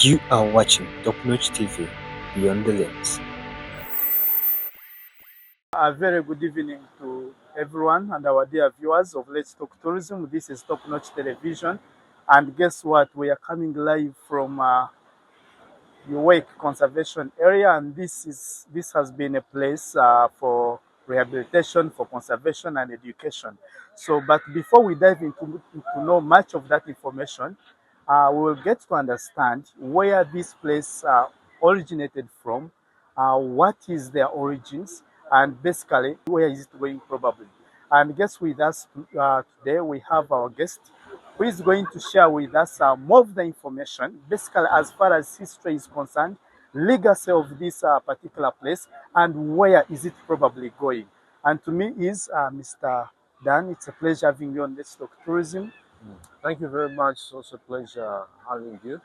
You are watching Top Notch TV, Beyond the Lens. A very good evening to everyone and our dear viewers of Let's Talk Tourism. This is Top Notch Television, and guess what? We are coming live from UWEC Conservation Area, and this has been a place for rehabilitation, for conservation and education. So, but before we dive into to know much of that information, we will get to understand where this place originated from, what is their origins, and basically where is it going probably. And guess with us today we have our guest who is going to share with us more of the information, basically as far as history is concerned, legacy of this particular place, and where is it probably going. And to me is Mr. Dan. It's a pleasure having you on Let's Talk Tourism. Thank you very much. It's also a pleasure having you.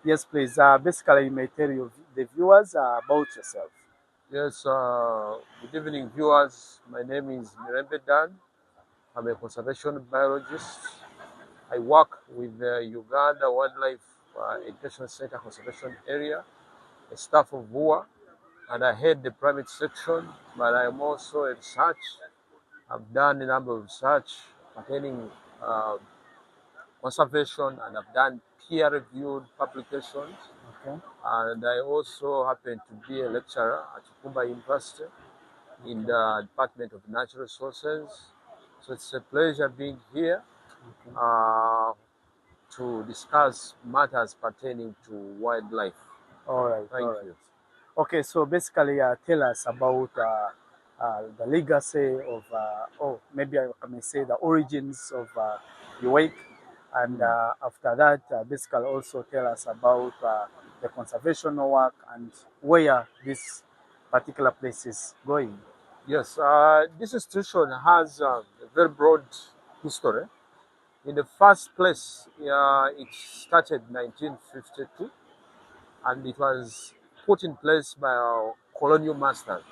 Yes, please. Basically, you may tell the viewers about yourself. Yes, good evening, viewers. My name is Mirembe Dan. I'm a conservation biologist. I work with the Uganda Wildlife Education Center Conservation Area, a staff of UWA, and I head the private section, but I am also a research. I've done a number of research pertaining conservation, and I've done peer-reviewed publications. Okay. And I also happen to be a lecturer at Uganda University in the Department of Natural Resources. So it's a pleasure being here to discuss matters pertaining to wildlife. All right. Thank you. Okay, so basically, tell us about the legacy of, or maybe I may say the origins of UWEC, and after that, basically also tell us about the conservation work and where this particular place is going. Yes, this institution has a very broad history. In the first place, it started in 1952, and it was put in place by our colonial masters.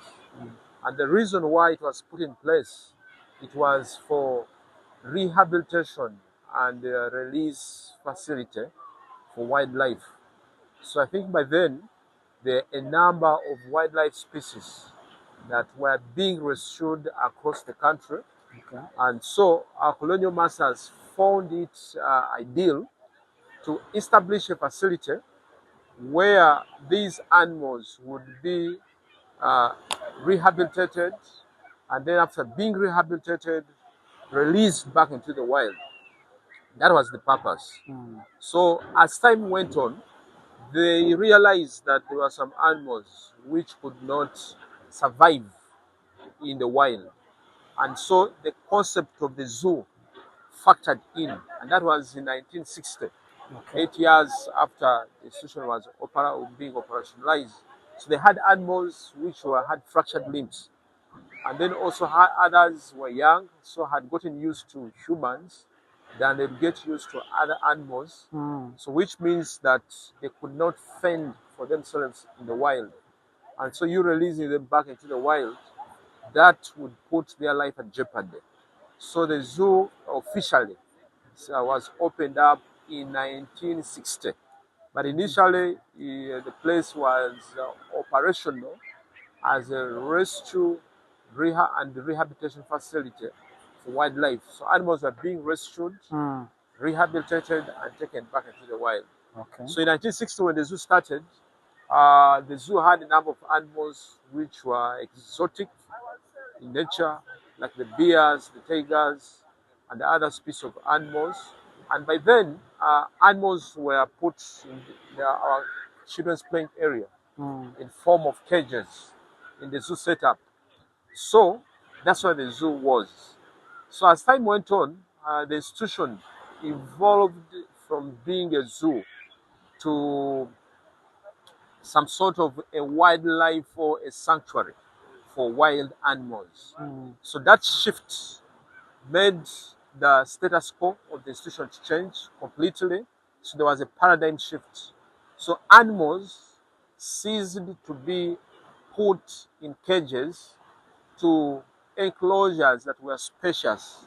And the reason why it was put in place, it was for rehabilitation and release facility for wildlife. So I think by then, there are a number of wildlife species that were being rescued across the country. Okay. And so our colonial masters found it ideal to establish a facility where these animals would be rehabilitated, and then after being rehabilitated, released back into the wild. That was the purpose. So as time went on, they realized that there were some animals which could not survive in the wild. And so the concept of the zoo factored in, and that was in 1960, Okay. 8 years after the institution was being operationalized. So they had animals which had fractured limbs, and then also had others were young, so had gotten used to humans, then they get used to other animals. So which means that they could not fend for themselves in the wild. And so you releasing them back into the wild, that would put their life at jeopardy. So the zoo officially was opened up in 1960. But initially, the place was operational as a rescue and rehabilitation facility for wildlife. So animals were being rescued, rehabilitated, and taken back into the wild. Okay. So in 1960, when the zoo started, the zoo had a number of animals which were exotic in nature, like the bears, the tigers, and the other species of animals. And by then, animals were put in our children's playing area in form of cages in the zoo setup. So that's where the zoo was. So as time went on, the institution evolved from being a zoo to some sort of a wildlife or a sanctuary for wild animals. So that shift made the status quo of the institution to change completely. So there was a paradigm shift. So animals ceased to be put in cages to enclosures that were spacious,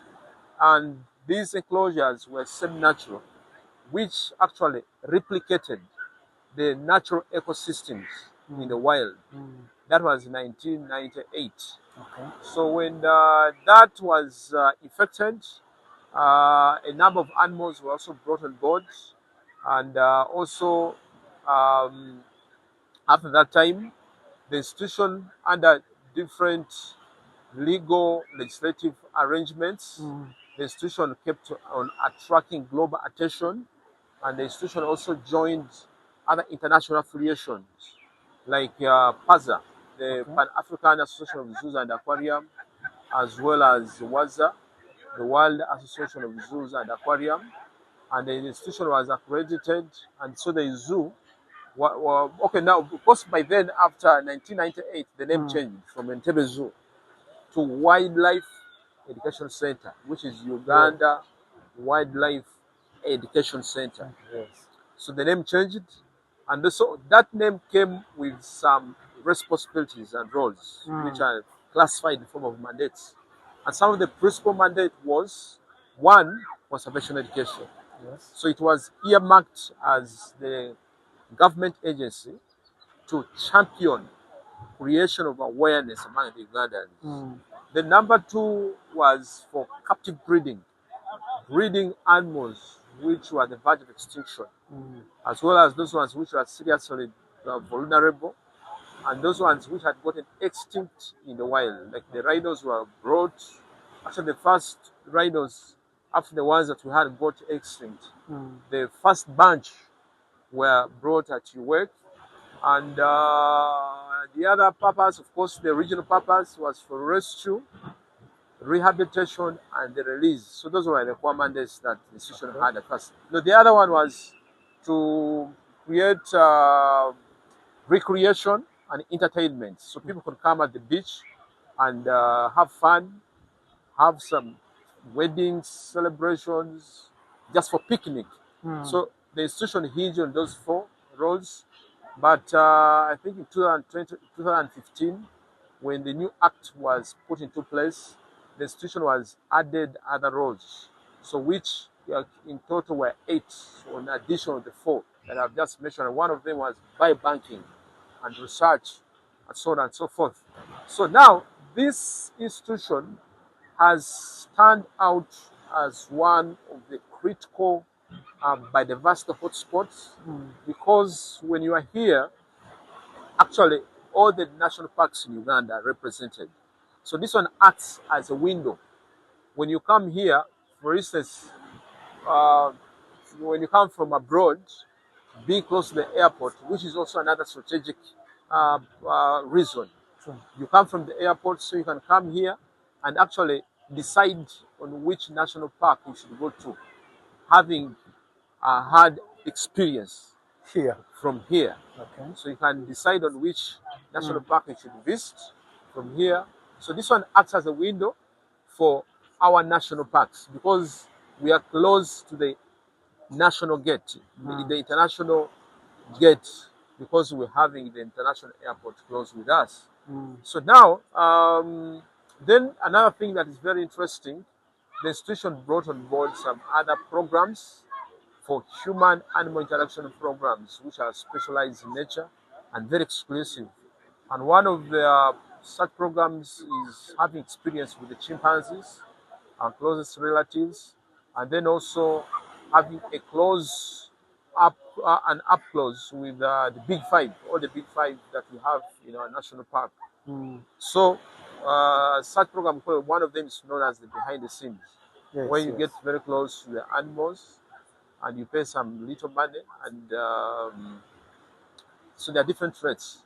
and these enclosures were semi-natural, which actually replicated the natural ecosystems in the wild. That was 1998. Okay. So when that was effected, a number of animals were also brought on board, and also um, after that time, the institution under different legal legislative arrangements, the institution kept on attracting global attention, and the institution also joined other international affiliations like PAZA, the Okay. Pan African Association of Zoos and Aquarium, as well as WAZA, the World Association of Zoos and Aquarium, and the institution was accredited, and so the zoo. Okay, now because by then after 1998, the name changed from Entebbe Zoo to Wildlife Education Center, which is Uganda Wildlife Education Center. Yes. So the name changed, and so that name came with some responsibilities and roles, which are classified in the form of mandates. And some of the principal mandate was one, conservation education. Yes. So it was earmarked as the government agency to champion creation of awareness among the Ugandans. The number two was for captive breeding, breeding animals which were the verge of extinction, as well as those ones which were seriously vulnerable, and those ones which had gotten extinct in the wild, like the rhinos were brought. Actually, the first rhinos, after the ones that we had got extinct, the first bunch were brought at UWEC, and the other purpose, of course, the original purpose was for rescue, rehabilitation, and the release. So those were the core mandates that the institution had at first. No, the other one was to create recreation and entertainment, so people could come at the beach and have fun, have some weddings, celebrations, just for picnic. So the institution hinged on those four roles. But I think in 2020, 2015, when the new act was put into place, the institution was added other roles. So which in total were 8, so in addition to the 4 that I've just mentioned. One of them was biobanking and research and so on and so forth. So now this institution has turned out as one of the critical biodiversity hotspots, because when you are here, actually all the national parks in Uganda are represented. So this one acts as a window. When you come here, for instance, uh, when you come from abroad, being close to the airport, which is also another strategic reason. You come from the airport, so you can come here and actually decide on which national park you should go to, having had experience Here. from here. Okay. So you can decide on which national park you should visit from here. So this one acts as a window for our national parks, because we are close to the national gate, the international gate, because we're having the international airport close with us. So now, then another thing that is very interesting, the institution brought on board some other programs for human-animal interaction programs, which are specialized in nature and very exclusive. And one of the such programs is having experience with the chimpanzees, our closest relatives, and then also having a close up and up close with the big five, all the big five that we have in our national park. So such program, one of them is known as the behind the scenes, Yes, where you yes. get very close to the animals and you pay some little money, and so there are different rates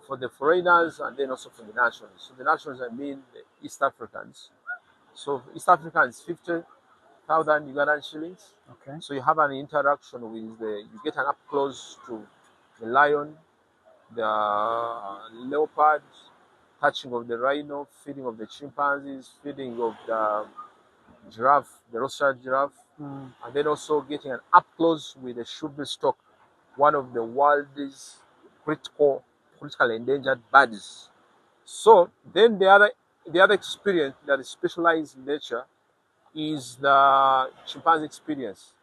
for the foreigners and then also for the nationals. So the nationals, I mean the East Africans. So East Africans, 50,000 Ugandan shillings. Okay. So you have an interaction with you get an up close to the lion, the leopard, touching of the rhino, feeding of the chimpanzees, feeding of the giraffe, the Rothschild giraffe, and then also getting an up close with the shoebill stork, one of the world's critically endangered birds. So then the other experience that is specialized in nature is the chimpanzee experience.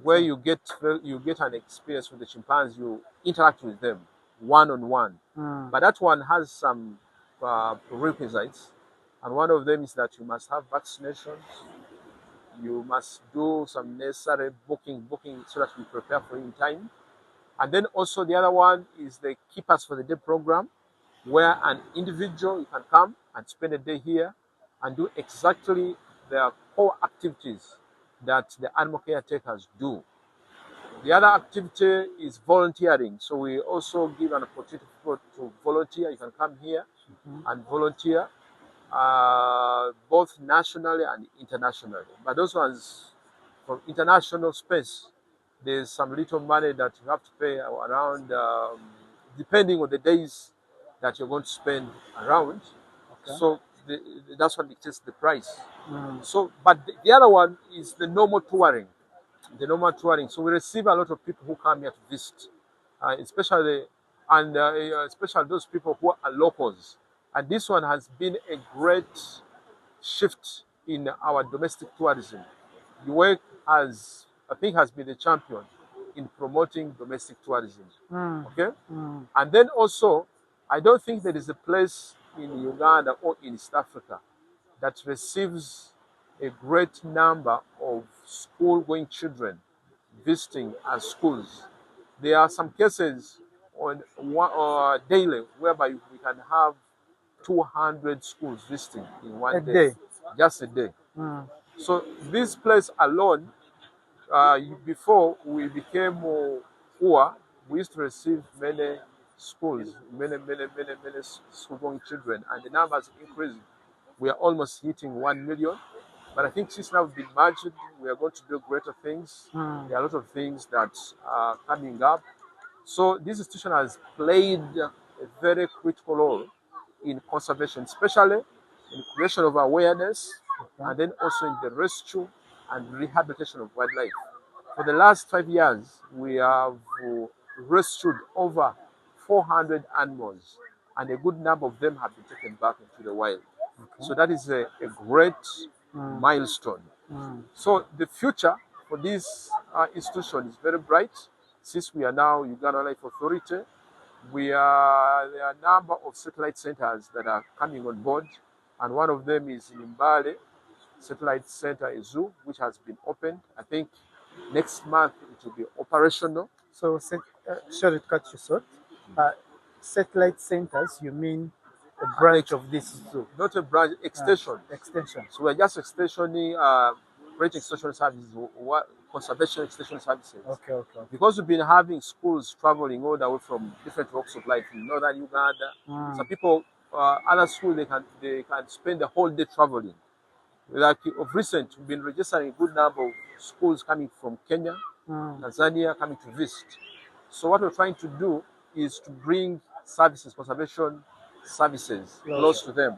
where you get an experience with the chimpanzees. You interact with them one on one. But that one has some prerequisites, and one of them is that you must have vaccinations. You must do some necessary booking so that we prepare for you in time. And then also the other one is the Keepers for the Day program, where an individual you can come and spend a day here and do exactly the core activities that the animal caretakers do. The other activity is volunteering. So we also give an opportunity for people to volunteer. You can come here and volunteer, both nationally and internationally. But those ones from international space, there's some little money that you have to pay around, depending on the days that you're going to spend around. Okay. So that's what dictates the price. So, but the other one is the normal touring. So we receive a lot of people who come here to visit, especially those people who are locals. And this one has been a great shift in our domestic tourism. UWEC has been the champion in promoting domestic tourism. Okay, and then also, I don't think there is a place in Uganda or in East Africa that receives a great number of school-going children visiting our schools. There are some cases on daily whereby we can have 200 schools visiting in one day. Just a day. So this place alone, before we became poor, we used to receive many schools, many school-going children, and the numbers increasing. We are almost hitting 1 million. But I think since now we've been merged, we are going to do greater things. There are a lot of things that are coming up. So this institution has played a very critical role in conservation, especially in creation of awareness, and then also in the rescue and rehabilitation of wildlife. For the last 5 years, we have rescued over 400 animals, and a good number of them have been taken back into the wild. So that is a great milestone. So the future for this institution is very bright. Since we are now Uganda Wildlife Authority, there are a number of satellite centers that are coming on board, and one of them is in Mbale Satellite Center, a zoo, which has been opened. I think next month it will be operational. So, sorry to cut you short. Satellite centers, you mean a branch of this zoo? Not a branch, extension. Extension. So we're just extensioning, creating extension services, conservation extension services. Okay. Because we've been having schools traveling all the way from different walks of life in northern Uganda. Some people, other schools, they can spend the whole day traveling. Like of recent, we've been registering a good number of schools coming from Kenya, Tanzania, coming to visit. So what we're trying to do is to bring services, conservation services, close to them,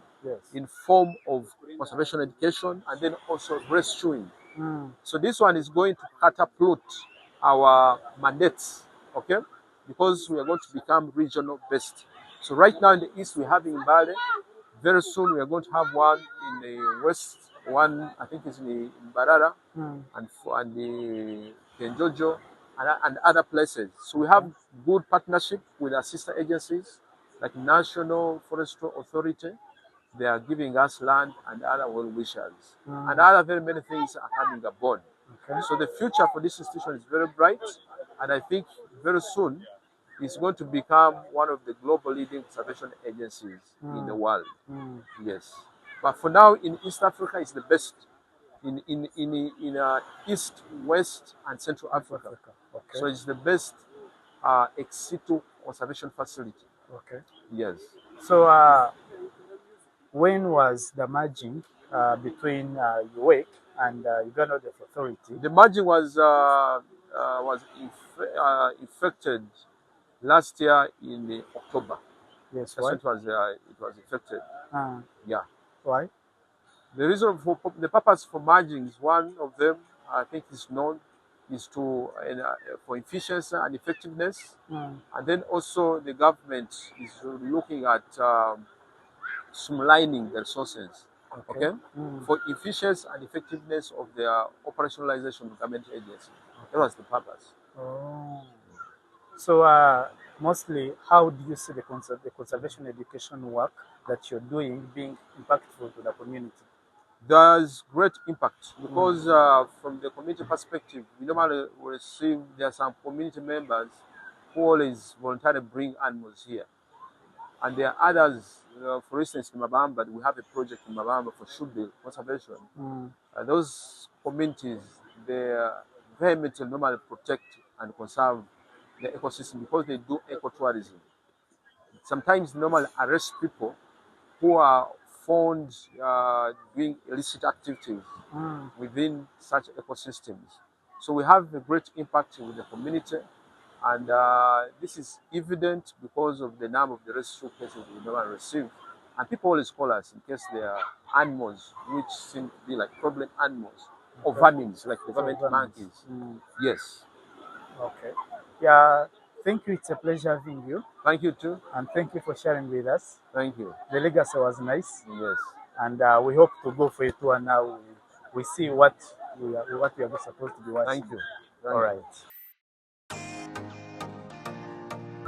in form of conservation education and then also rescuing. So this one is going to catapult our mandates, okay? Because we are going to become regional based. So right now in the east we have in Mbale. Very soon we are going to have one in the west. One I think is in Barara and the Kenjojo and other places. So we have good partnership with our sister agencies like National Forestry Authority. They are giving us land and other well wishers. And other very many things are coming aboard. Okay. So the future for this institution is very bright, and I think very soon it's going to become one of the global leading conservation agencies in the world. Yes. But for now, in East Africa, it's the best. In East, West, and Central Africa. Okay. So it's the best ex situ conservation facility. Okay. Yes. So when was the merging between UWEC and Uganda Wildlife Authority? The merging was effected last year in October. Yes. That's when it was effected. Yeah. Why? The reason for the purpose for merging is one of them, I think is known, is to for efficiency and effectiveness, and then also the government is looking at streamlining the resources, okay, for efficiency and effectiveness of their operationalization of government agency. That was the purpose. Oh. So mostly, how do you see the conservation education work that you're doing being impactful to the community? There's great impact because from the community perspective, we normally receive, there are some community members who always voluntarily bring animals here. And there are others, for instance, in Mabamba, we have a project in Mabamba for shootbill conservation. Those communities, they vehemently normally protect and conserve the ecosystem because they do ecotourism. Sometimes normally arrest people who are found doing illicit activities within such ecosystems. So we have a great impact with the community, and this is evident because of the number of the rescue cases we normally receive. And people always call us in case there are animals which seem to be like problem animals or vermins, like the vermin monkeys. Yes. Okay. Yeah. Thank you. It's a pleasure having you. Thank you too. And thank you for sharing with us. Thank you. The legacy was nice. Yes. And we hope to go for a tour now. We see what we are supposed to be watching. Thank you. All right.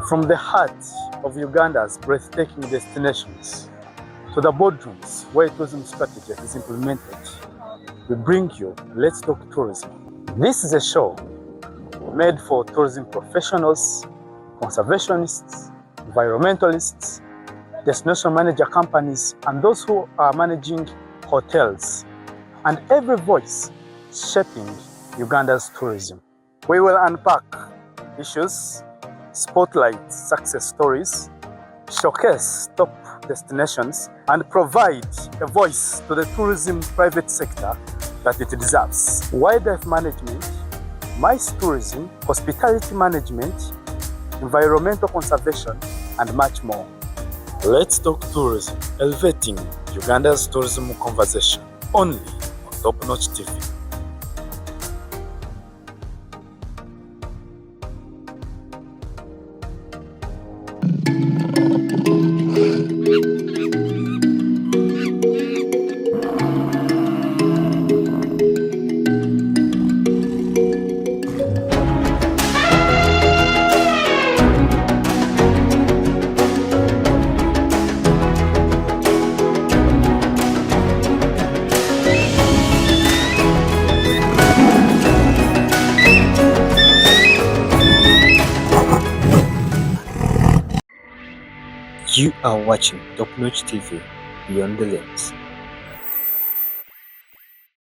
From the heart of Uganda's breathtaking destinations to the boardrooms where tourism strategy is implemented, we bring you Let's Talk Tourism. This is a show made for tourism professionals, conservationists, environmentalists, destination manager companies, and those who are managing hotels, and every voice shaping Uganda's tourism. We will unpack issues, spotlight success stories, showcase top destinations, and provide a voice to the tourism private sector that it deserves. Wildlife management, MICE tourism, hospitality management, environmental conservation, and much more. Let's Talk Tourism, elevating Uganda's tourism conversation, only on Top Notch TV. You are watching Top Notch TV, Beyond the Lens.